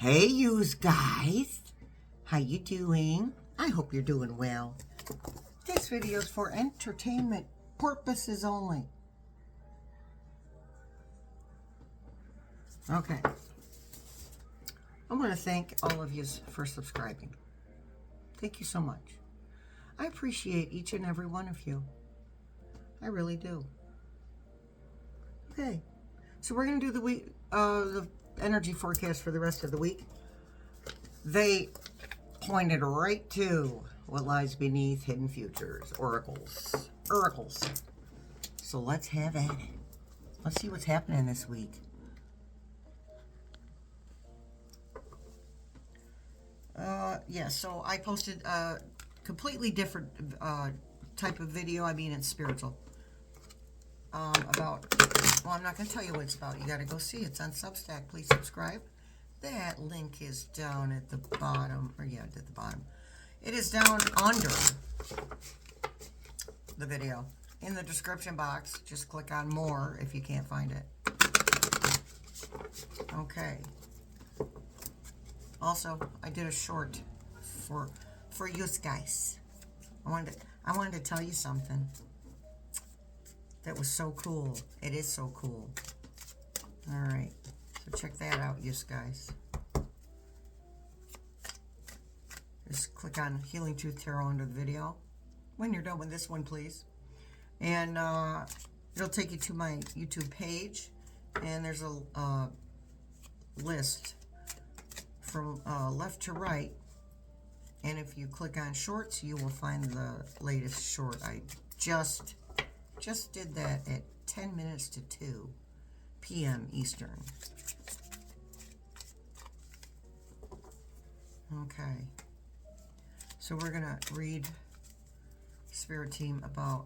Hey, yous guys. How you doing? I hope you're doing well. This video is for entertainment purposes only. Okay. I want to thank all of you for subscribing. Thank you so much. I appreciate each and every one of you. I really do. Okay. So we're going to do the energy forecast for the rest of the week. They pointed right to what lies beneath hidden futures, oracles. So let's have at it. Let's see what's happening this week. Yeah, so I posted a completely different type of video. I mean, it's spiritual. About, well, I'm not going to tell you what it's about. You got to go see it. It's on SUBSTACK. Please subscribe. That link is down at the bottom. Or, yeah, at the bottom. It is down under the video. In the description box, just click on more if you can't find it. Okay. Also, I did a short for you guys. I wanted to tell you something that was so cool. It is so cool. All right, so check that out, you guys. Just click on Healing Truth Tarot under the video when you're done with this one, please. And it'll take you to my YouTube page, and there's a list from left to right. And if you click on shorts, you will find the latest short. I just did that at 10 minutes to 2 p.m. Eastern. Okay. So we're going to read Spirit Team about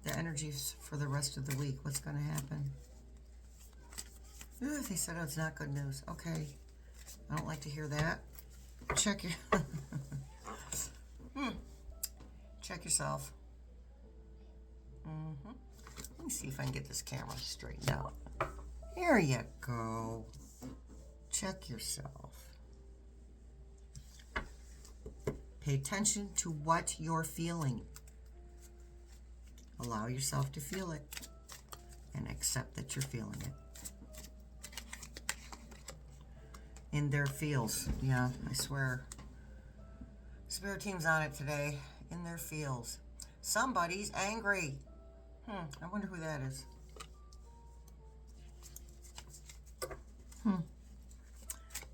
the energies for the rest of the week. What's going to happen? Ooh, they said it's not good news. Okay. I don't like to hear that. Check your... Check yourself. Let me see if I can get this camera straightened out. Here you go. Check yourself. Pay attention to what you're feeling. Allow yourself to feel it and accept that you're feeling it. In their feels. Yeah, I swear. Spirit Team's on it today. In their feels. Somebody's angry. I wonder who that is.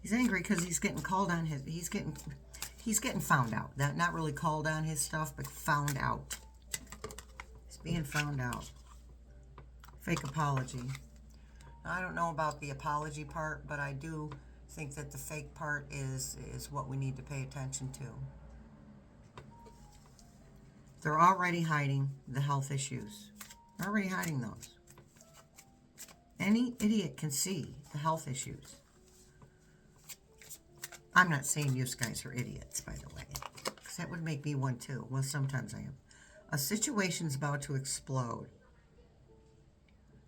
He's angry because he's getting called on his... He's getting found out. Not really called on his stuff, but found out. He's being found out. Fake apology. Now, I don't know about the apology part, but I do think that the fake part is what we need to pay attention to. They're already hiding the health issues. They're already hiding those. Any idiot can see the health issues. I'm not saying you guys are idiots, by the way, because that would make me one too. Well, sometimes I am. A situation's about to explode.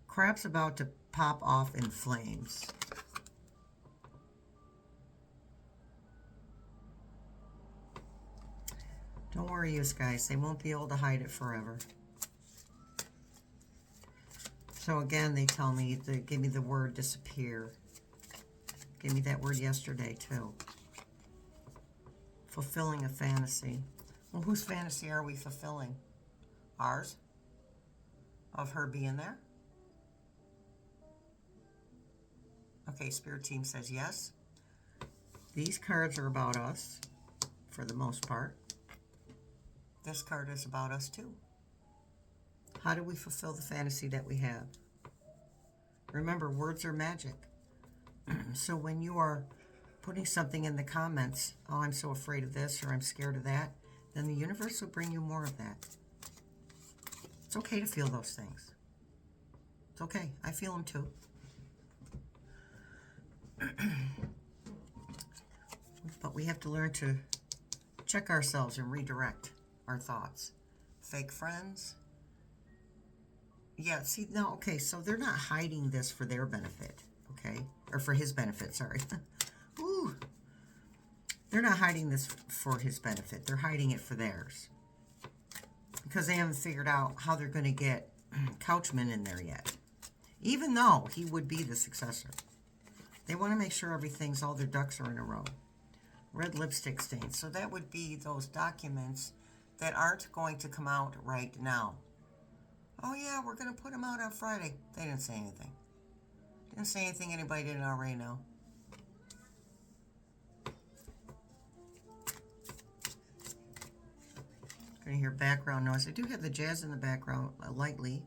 Crap's about to pop off in flames. Don't worry, you guys. They won't be able to hide it forever. So again, they tell me, they give me the word disappear. Gave me that word yesterday, too. Fulfilling a fantasy. Well, whose fantasy are we fulfilling? Ours? Of her being there? Okay, Spirit Team says yes. These cards are about us, for the most part. This card is about us, too. How do we fulfill the fantasy that we have? Remember, words are magic. So when you are putting something in the comments, oh, I'm so afraid of this, or I'm scared of that, then the universe will bring you more of that. It's okay to feel those things. It's okay. I feel them too. But we have to learn to check ourselves and redirect our thoughts. Fake friends. Yeah, see, no, okay, so they're not hiding this for their benefit, okay? Or for his benefit, sorry. Ooh, They're not hiding this for his benefit. They're hiding it for theirs. Because they haven't figured out how they're going to get Couchman in there yet. Even though he would be the successor. They want to make sure all their ducks are in a row. Red lipstick stains. So that would be those documents that aren't going to come out right now. Oh yeah, we're going to put them out on Friday. They didn't say anything. Didn't say anything anybody didn't already know. Going to hear background noise. I do have the jazz in the background lightly,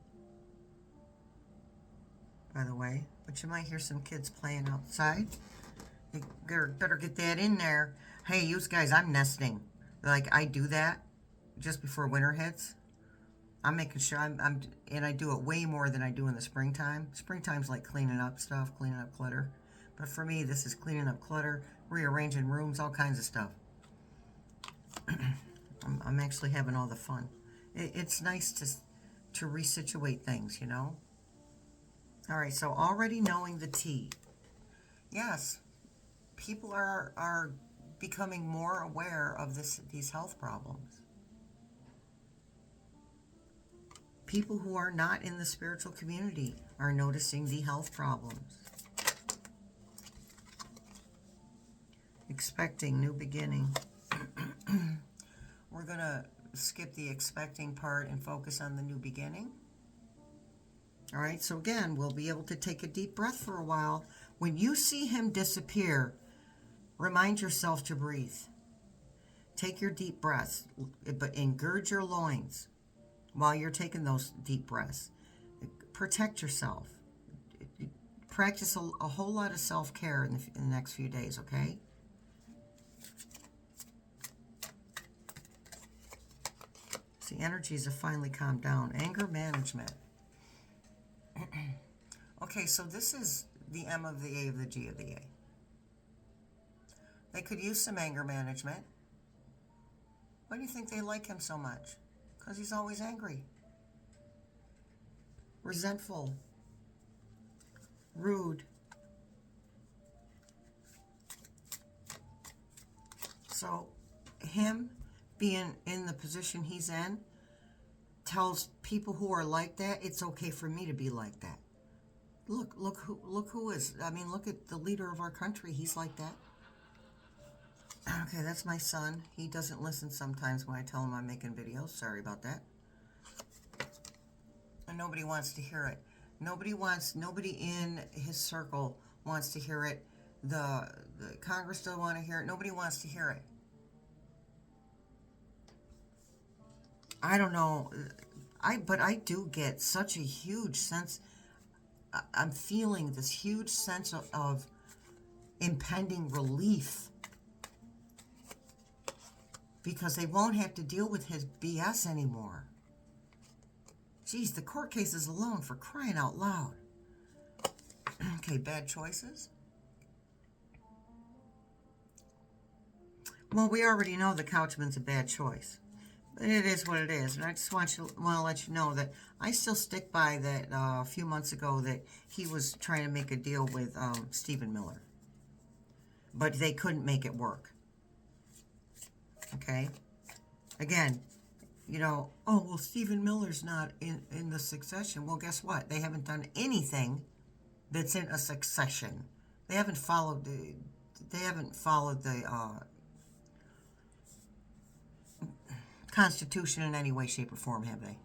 by the way. But you might hear some kids playing outside. You better get that in there. Hey, you guys, I'm nesting. Like, I do that just before winter hits. I'm making sure and I do it way more than I do in the springtime. Springtime's like cleaning up stuff, cleaning up clutter. But for me, this is cleaning up clutter, rearranging rooms, all kinds of stuff. I'm actually having all the fun. It's nice to resituate things, you know? All right, so already knowing the tea. Yes, people are becoming more aware of these health problems. People who are not in the spiritual community are noticing the health problems. Expecting, new beginning. We're going to skip the expecting part and focus on the new beginning. All right, so again, we'll be able to take a deep breath for a while. When you see him disappear, remind yourself to breathe. Take your deep breaths, but engird your loins while you're taking those deep breaths. Protect yourself. Practice a whole lot of self-care in the next few days, okay? The energies have finally calmed down. Anger management. Okay, so this is the M of the A of the G of the A. They could use some anger management. Why do you think they like him so much? Because he's always angry. Resentful. Rude. So, him being in the position he's in tells people who are like that, it's okay for me to be like that. Look who is. I mean, look at the leader of our country. He's like that. Okay, that's my son. He doesn't listen sometimes when I tell him I'm making videos. Sorry about that. And nobody wants to hear it. Nobody in his circle wants to hear it. The Congress doesn't want to hear it. Nobody wants to hear it. I don't know, but I do get such a huge sense, I'm feeling this huge sense of impending relief because they won't have to deal with his BS anymore. Geez, the court cases alone, for crying out loud. Okay, bad choices. Well, we already know the Couchman's a bad choice. It is what it is, and I just want to let you know that I still stick by that a few months ago that he was trying to make a deal with Stephen Miller, but they couldn't make it work. Okay, again, you know, oh well, Stephen Miller's not in the succession. Well, guess what? They haven't done anything that's in a succession. They haven't followed the Constitution in any way, shape, or form, have they?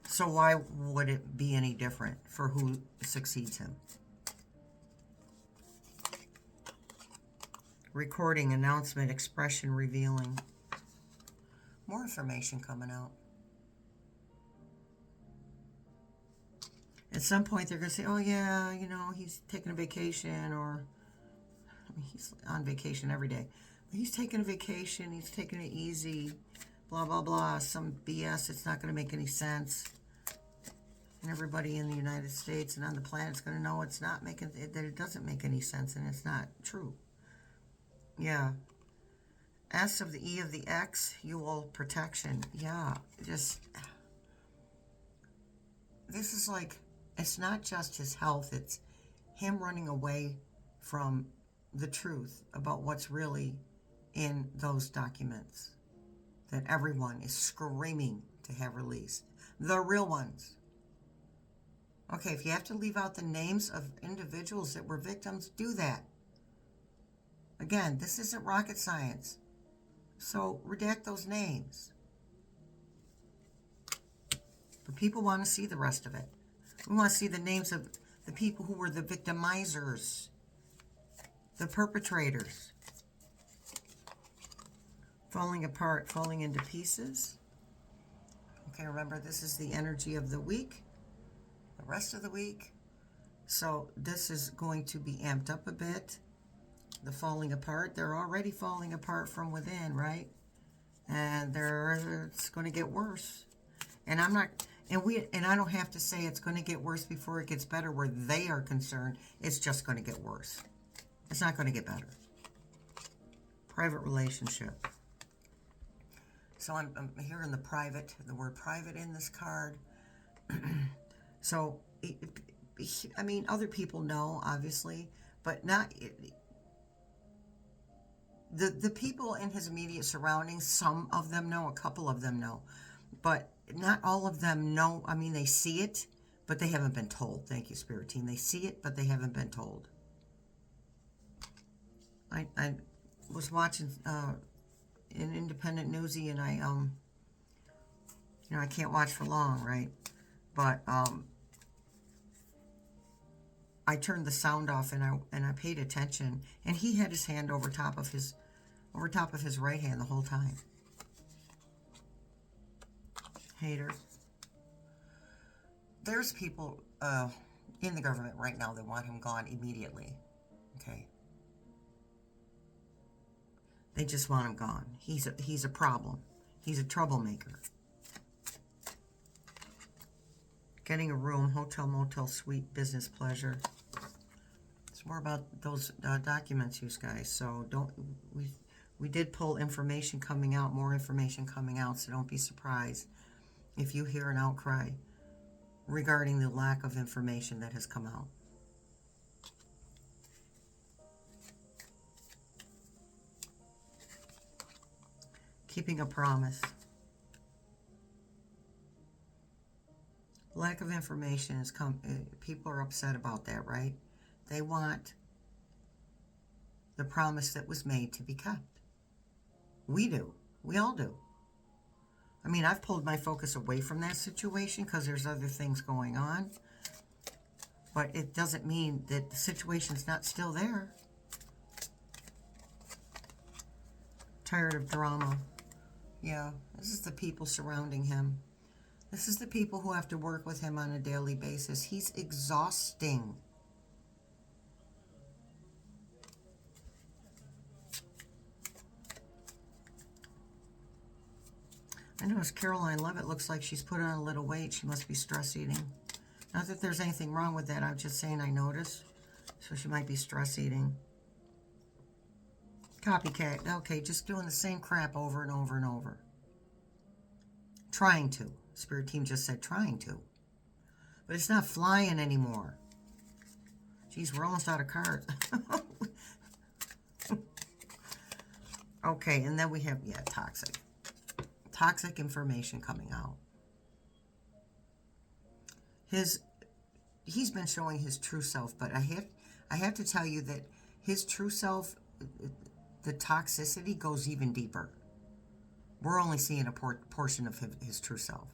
So why would it be any different for who succeeds him? Recording, announcement, expression, revealing. More information coming out. At some point, they're going to say, oh, yeah, you know, he's taking a vacation, or I mean, he's on vacation every day. But he's taking a vacation. He's taking it easy. Blah, blah, blah. Some BS. It's not going to make any sense. And everybody in the United States and on the planet is going to know that it doesn't make any sense, and it's not true. Yeah. S of the E of the X, Ewell protection. Yeah. This is like, it's not just his health. It's him running away from the truth about what's really in those documents that everyone is screaming to have released. The real ones. Okay, if you have to leave out the names of individuals that were victims, do that. Again, this isn't rocket science. So redact those names. But people want to see the rest of it. We want to see the names of the people who were the victimizers, the perpetrators. Falling apart, falling into pieces. Okay, remember this is the energy of the week, the rest of the week. So this is going to be amped up a bit. The falling apart, they're already falling apart from within, right? And it's going to get worse. And I'm not, and I don't have to say it's going to get worse before it gets better where they are concerned. It's just going to get worse. It's not going to get better. Private relationship. So I'm hearing the word private in this card. So, I mean, other people know, obviously, but not... The people in his immediate surroundings, some of them know, a couple of them know, but not all of them know. I mean, they see it, but they haven't been told. Thank you, Spirit Team. They see it, but they haven't been told. I was watching an Independent Newsy, and I can't watch for long, right? But I turned the sound off, and I paid attention, and he had his hand over top of his right hand the whole time. Hater. There's people in the government right now that want him gone immediately. Okay. They just want him gone. He's a problem. He's a troublemaker. Getting a room, hotel, motel, suite, business, pleasure. It's more about those documents, you guys. So we did pull information coming out, more information coming out, so don't be surprised if you hear an outcry regarding the lack of information that has come out. Keeping a promise. Lack of information has come. People are upset about that, right? They want the promise that was made to be kept. We do. We all do. I mean, I've pulled my focus away from that situation because there's other things going on. But it doesn't mean that the situation's not still there. Tired of drama. Yeah, this is the people surrounding him. This is the people who have to work with him on a daily basis. He's exhausting. I noticed Caroline Levitt looks like she's put on a little weight. She must be stress eating. Not that there's anything wrong with that. I'm just saying I noticed. So she might be stress eating. Copycat. Okay, just doing the same crap over and over and over. Trying to. Spirit Team just said trying to. But it's not flying anymore. Geez, we're almost out of cards. Okay, and then we have, yeah, toxic. Toxic information coming out. He's been showing his true self, but I have to tell you that his true self, the toxicity goes even deeper. We're only seeing a portion of his true self.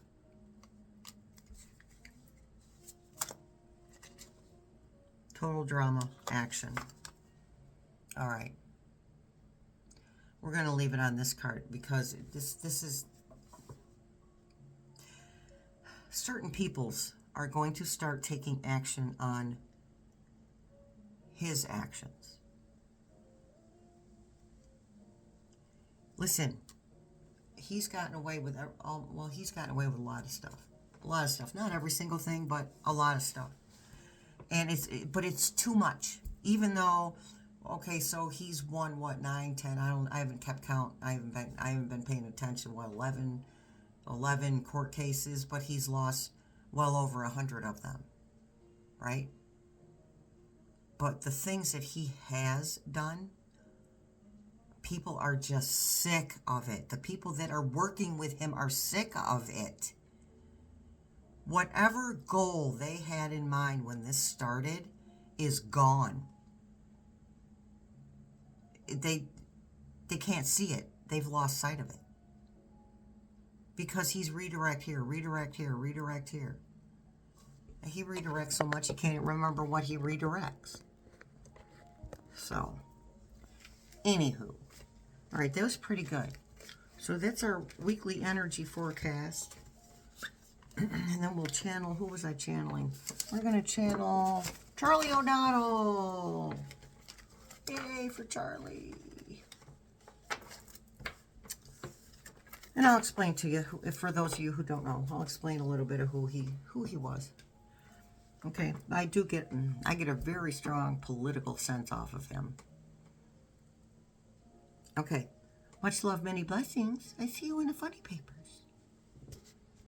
Total drama, action. All right. We're going to leave it on this card because this is... Certain peoples are going to start taking action on his actions. Listen, he's gotten away with he's gotten away with a lot of stuff. A lot of stuff. Not every single thing, but a lot of stuff. And it's too much. Even though, okay, so he's won what, 9, 10, I haven't kept count. I haven't been paying attention. What, 11 court cases, but he's lost well over 100 of them. Right? But the things that he has done, people are just sick of it. The people that are working with him are sick of it. Whatever goal they had in mind when this started is gone. They can't see it. They've lost sight of it. Because he's redirect here, redirect here, redirect here. He redirects so much he can't remember what he redirects. So, anywho. All right, that was pretty good. So that's our weekly energy forecast. And then we'll channel, who was I channeling? We're going to channel Charlie O'Donnell. Yay for Charlie. And I'll explain to you, for those of you who don't know, I'll explain a little bit of who he was. Okay, I get a very strong political sense off of him. Okay, much love, many blessings. I see you in the funny paper.